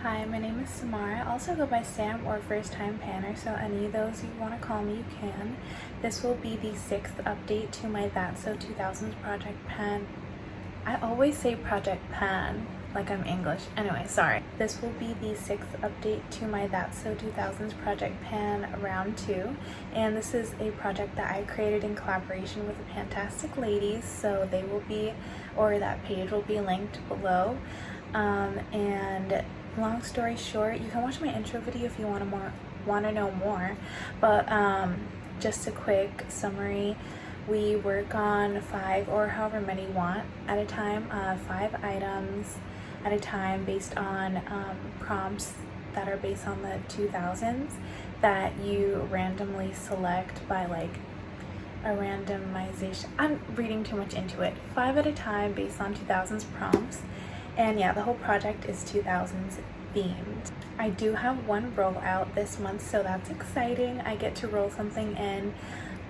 Hi, my name is Samara. I also go by Sam or First Time Panner, so any of those you want to call me, you can. This will be the 6th update to my That's So 2000s Project Pan. I always say Project Pan like I'm English. Anyway, sorry. This will be the 6th update to my That's So 2000s Project Pan Round 2. And this is a project that I created in collaboration with the fantastic ladies, so they will be, or that page will be linked below. And long story short, you can watch my intro video if you want to know more, but just a quick summary. We work on 5 or however many you want at a time, 5 items at a time based on prompts that are based on the 2000s that you randomly select by like a randomization. I'm reading too much into it. 5 at a time based on 2000s prompts. And yeah, the whole project is 2000s themed. I do have one rollout this month, so that's exciting. I get to roll something in.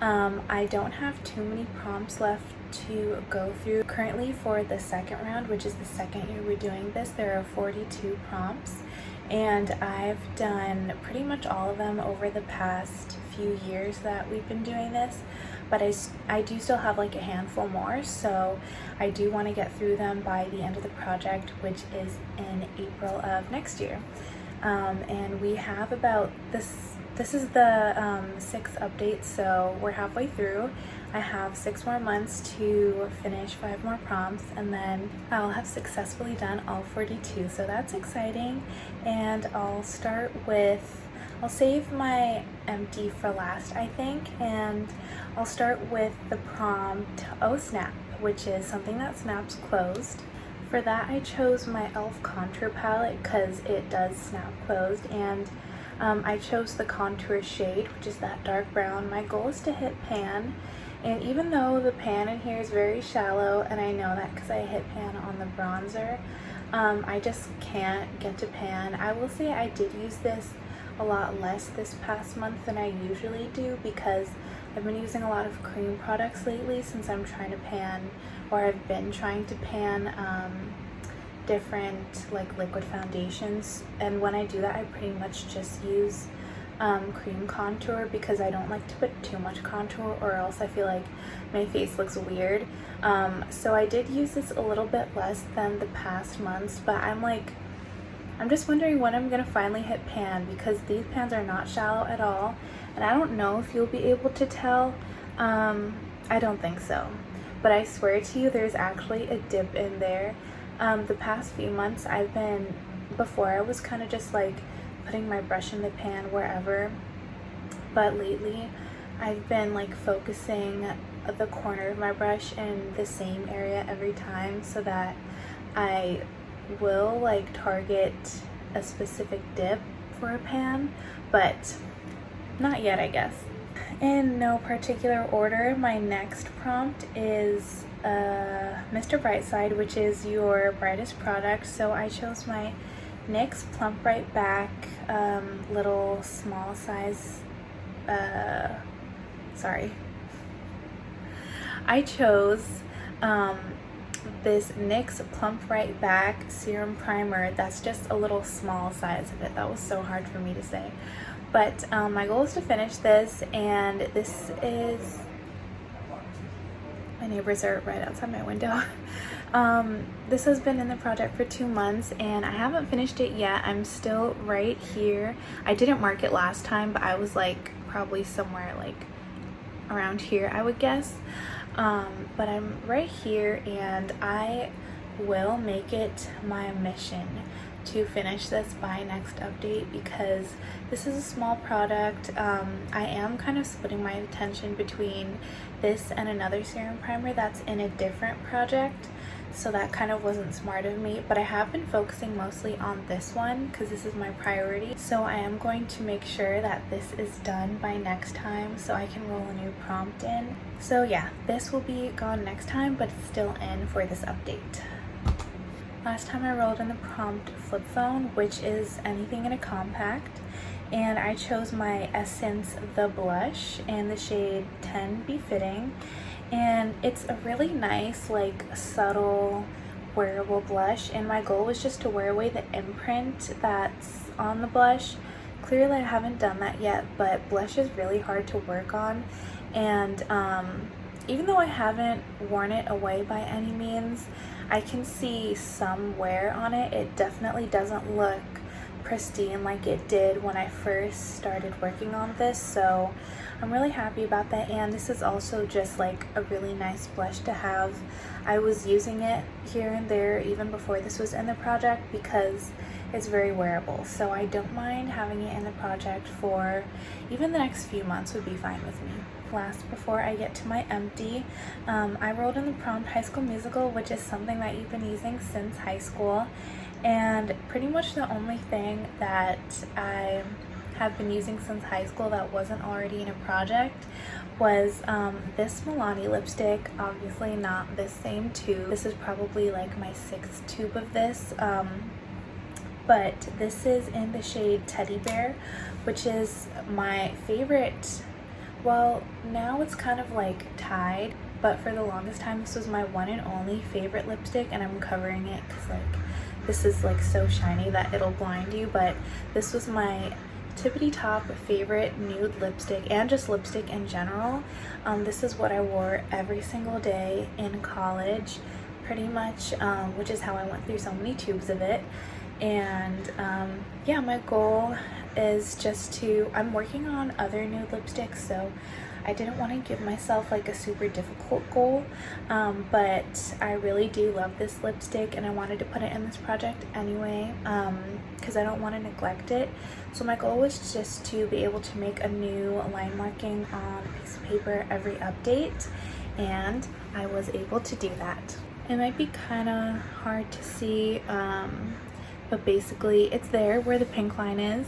I don't have too many prompts left to go through. Currently for the second round, which is the second year we're doing this, there are 42 prompts. And I've done pretty much all of them over the past few years that we've been doing this. But I do still have like a handful more, so I do want to get through them by the end of the project, which is in April of next year. And we have about this is the 6th update, so we're halfway through. I have 6 more months to finish 5 more prompts, and then I'll have successfully done all 42, so that's exciting. And I'll save my empty for last, I think, and I'll start with the prompt, oh snap, which is something that snaps closed. For that, I chose my e.l.f. contour palette because it does snap closed, and I chose the contour shade, which is that dark brown. My goal is to hit pan, and even though the pan in here is very shallow, and I know that because I hit pan on the bronzer, I just can't get to pan. I will say I did use this a lot less this past month than I usually do because I've been using a lot of cream products lately since I'm trying to pan, or I've been trying to pan different like liquid foundations, and when I do that I pretty much just use cream contour because I don't like to put too much contour or else I feel like my face looks weird. So I did use this a little bit less than the past months, but I'm just wondering when I'm gonna finally hit pan because these pans are not shallow at all, and I don't know if you'll be able to tell. I don't think so, but I swear to you there's actually a dip in there. The past few months before I was kind of just like putting my brush in the pan wherever, but lately I've been like focusing the corner of my brush in the same area every time so that I will like target a specific dip for a pan, but not yet, I guess. In no particular order, my next prompt is Mr. Brightside, which is your brightest product. So I chose my NYX Plump Right Back little small size, I chose this NYX Plump Right Back Serum Primer. That's just a little small size of it. That was so hard for me to say. But my goal is to finish this, and this is, my neighbors are right outside my window. This has been in the project for 2 months and I haven't finished it yet. I'm still right here. I didn't mark it last time, but I was like probably somewhere like around here, I would guess. But I'm right here, and I will make it my mission to finish this by next update because this is a small product. I am kind of splitting my attention between this and another serum primer that's in a different project, so that kind of wasn't smart of me, but I have been focusing mostly on this one because this is my priority. So I am going to make sure that this is done by next time so I can roll a new prompt in. So yeah, this will be gone next time, but it's still in for this update. Last time I rolled in the prompt flip phone, which is anything in a compact, and I chose my Essence the blush in the shade 10 Befitting, and it's a really nice like subtle wearable blush, and my goal was just to wear away the imprint that's on the blush. Clearly I haven't done that yet, but blush is really hard to work on, and even though I haven't worn it away by any means, I can see some wear on it. It definitely doesn't look pristine like it did when I first started working on this, so I'm really happy about that. And this is also just like a really nice blush to have. I was using it here and there even before this was in the project because it's very wearable, so I don't mind having it in the project for even the next few months would be fine with me. Last, before I get to my empty, I rolled in the Plump High School Musical, which is something that you've been using since high school, and pretty much the only thing that I have been using since high school that wasn't already in a project was this Milani lipstick. Obviously not this same tube. This is probably like my 6th tube of this, but this is in the shade Teddy Bear, which is my favorite. Well, now it's kind of like tied, but for the longest time this was my one and only favorite lipstick, and I'm covering it because like this is like so shiny that it'll blind you, but this was my tippity top favorite nude lipstick, and just lipstick in general. This is what I wore every single day in college pretty much, which is how I went through so many tubes of it. And yeah, my goal is just to, I'm working on other nude lipsticks, so I didn't want to give myself like a super difficult goal, but I really do love this lipstick and I wanted to put it in this project anyway, because I don't want to neglect it. So my goal was just to be able to make a new line marking on a piece of paper every update, and I was able to do that. It might be kind of hard to see, but basically it's there where the pink line is,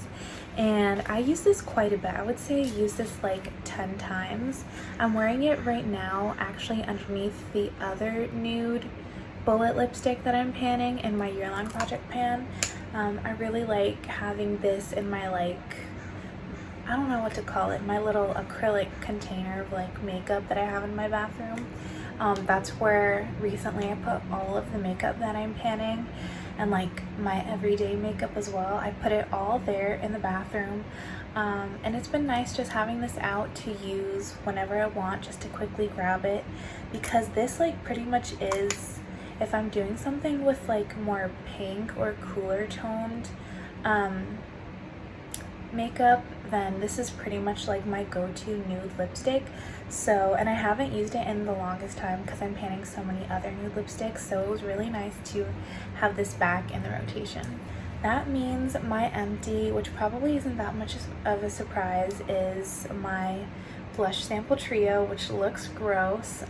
and I use this quite a bit. I would say I use this like 10 times. I'm wearing it right now actually underneath the other nude bullet lipstick that I'm panning in my year-long project pan. I really like having this in my, like, I don't know what to call it, my little acrylic container of like makeup that I have in my bathroom. That's where recently I put all of the makeup that I'm panning, and like my everyday makeup as well. I put it all there in the bathroom, and it's been nice just having this out to use whenever I want, just to quickly grab it, because this like pretty much is, if I'm doing something with like more pink or cooler toned makeup, then this is pretty much like my go-to nude lipstick. So, and I haven't used it in the longest time because I'm panning so many other nude lipsticks, so it was really nice to have this back in the rotation. That means my empty, which probably isn't that much of a surprise, is my blush sample trio, which looks gross.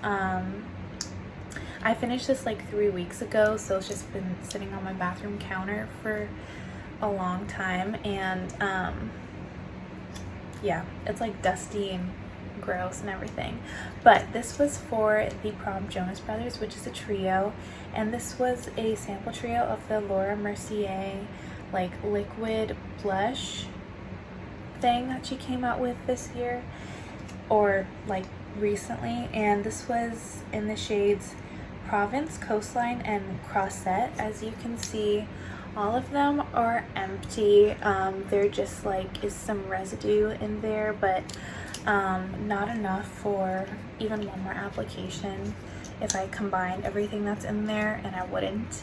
I finished this like 3 weeks ago, so it's just been sitting on my bathroom counter for a long time, and yeah, it's like dusty and gross and everything. But this was for the Prom Jonas Brothers, which is a trio, and this was a sample trio of the Laura Mercier like liquid blush thing that she came out with this year, or like recently, and this was in the shades Province, Coastline, and Crossette. As you can see, all of them are empty. There just like is some residue in there, but not enough for even one more application if I combined everything that's in there, and I wouldn't.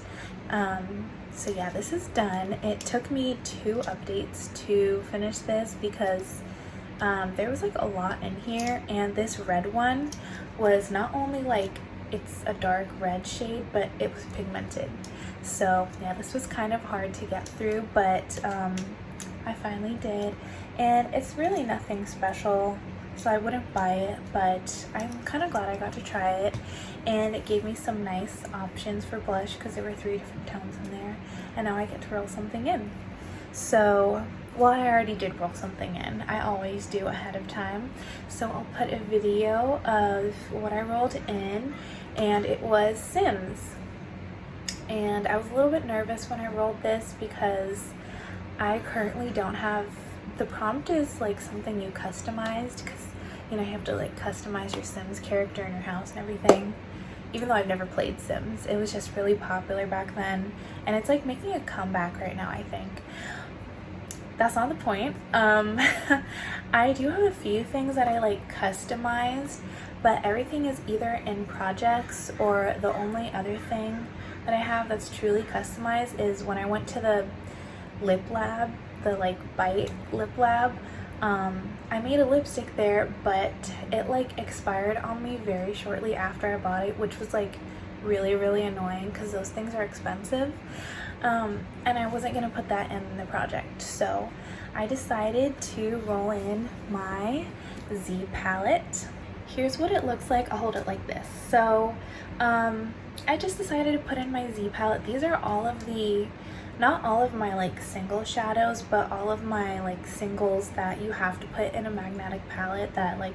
So yeah, this is done. It took me 2 updates to finish this because there was like a lot in here, and this red one was not only like, it's a dark red shade, but it was pigmented. So yeah, this was kind of hard to get through, but I finally did, and it's really nothing special, so I wouldn't buy it, but I'm kind of glad I got to try it, and it gave me some nice options for blush because there were 3 different tones in there, and now I get to roll something in. So, well, I already did roll something in. I always do ahead of time, so I'll put a video of what I rolled in, and it was Sims. And I was a little bit nervous when I rolled this because I currently don't have, the prompt is like something you customized, because you know you have to like customize your Sims character in your house and everything. even though I've never played Sims. It was just really popular back then, and it's like making a comeback right now, I think. That's not the point. I do have a few things that I like customized, but everything is either in projects, or the only other thing that I have that's truly customized is when I went to the lip lab, the like Bite lip lab. I made a lipstick there, but it like expired on me very shortly after I bought it, which was like really annoying because those things are expensive. And I wasn't gonna put that in the project, so I decided to roll in my Z palette. Here's what it looks like. I'll hold it like this. So I just decided to put in my Z palette. These are all of the, not all of my like single shadows, but all of my like singles that you have to put in a magnetic palette that like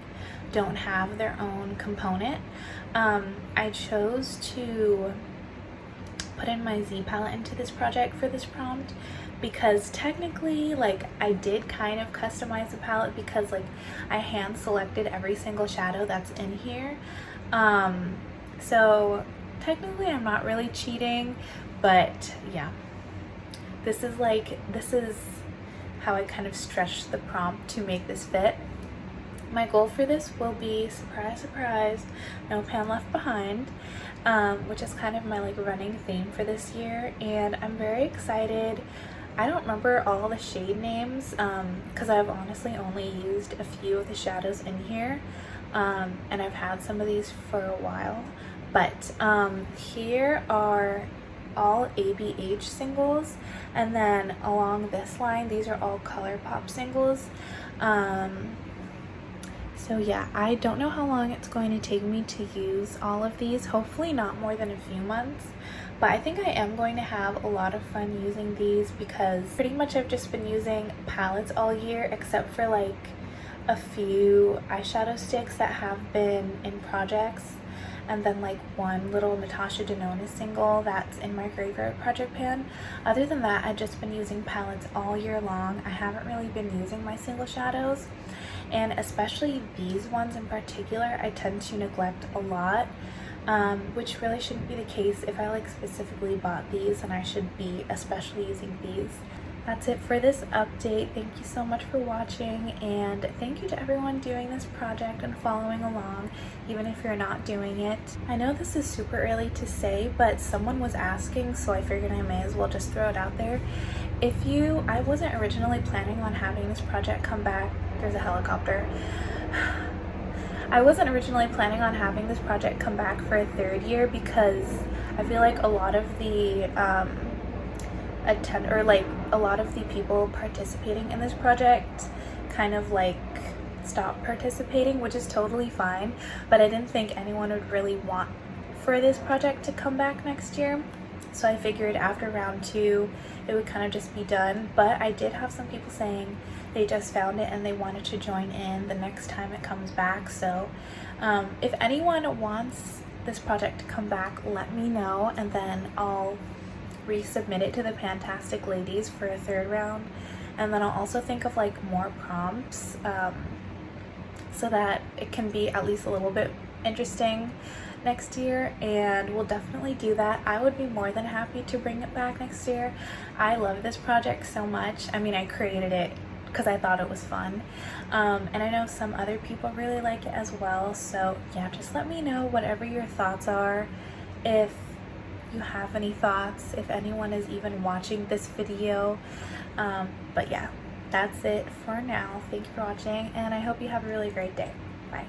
don't have their own component. I chose to put in my Z palette into this project for this prompt because technically like I did kind of customize the palette because like I hand selected every single shadow that's in here. So technically I'm not really cheating, but yeah, this is how I kind of stretched the prompt to make this fit. My goal for this will be, surprise surprise, no pan left behind, which is kind of my like running theme for this year, and I'm very excited. I don't remember all the shade names because I've honestly only used a few of the shadows in here, and I've had some of these for a while, but here are all ABH singles, and then along this line these are all Colourpop singles. So yeah, I don't know how long it's going to take me to use all of these, hopefully not more than a few months, but I think I am going to have a lot of fun using these because pretty much I've just been using palettes all year except for like a few eyeshadow sticks that have been in projects, and then like one little Natasha Denona single that's in my Graveyard project pan. Other than that, I've just been using palettes all year long. I haven't really been using my single shadows, and especially these ones in particular I tend to neglect a lot, which really shouldn't be the case. If I like specifically bought these, and I should be especially using these. That's it for this update. Thank you so much for watching, and thank you to everyone doing this project and following along, even if you're not doing it. I know this is super early to say, but someone was asking, so I figured I may as well just throw it out there. I wasn't originally planning on having this project come back. There's a helicopter. I wasn't originally planning on having this project come back for a third year because I feel like a lot of the a lot of the people participating in this project kind of like stopped participating, which is totally fine, but I didn't think anyone would really want for this project to come back next year, so I figured after round 2 it would kind of just be done. But I did have some people saying they just found it and they wanted to join in the next time it comes back, so if anyone wants this project to come back, let me know, and then I'll resubmit it to the Fantastic Ladies for a third round, and then I'll also think of like more prompts so that it can be at least a little bit interesting next year, and we'll definitely do that. I would be more than happy to bring it back next year. I love this project so much. I mean, I created it because I thought it was fun, and I know some other people really like it as well, so yeah, just let me know whatever your thoughts are, if you have any thoughts, if anyone is even watching this video. But yeah, that's it for now. Thank you for watching, and I hope you have a really great day. Bye.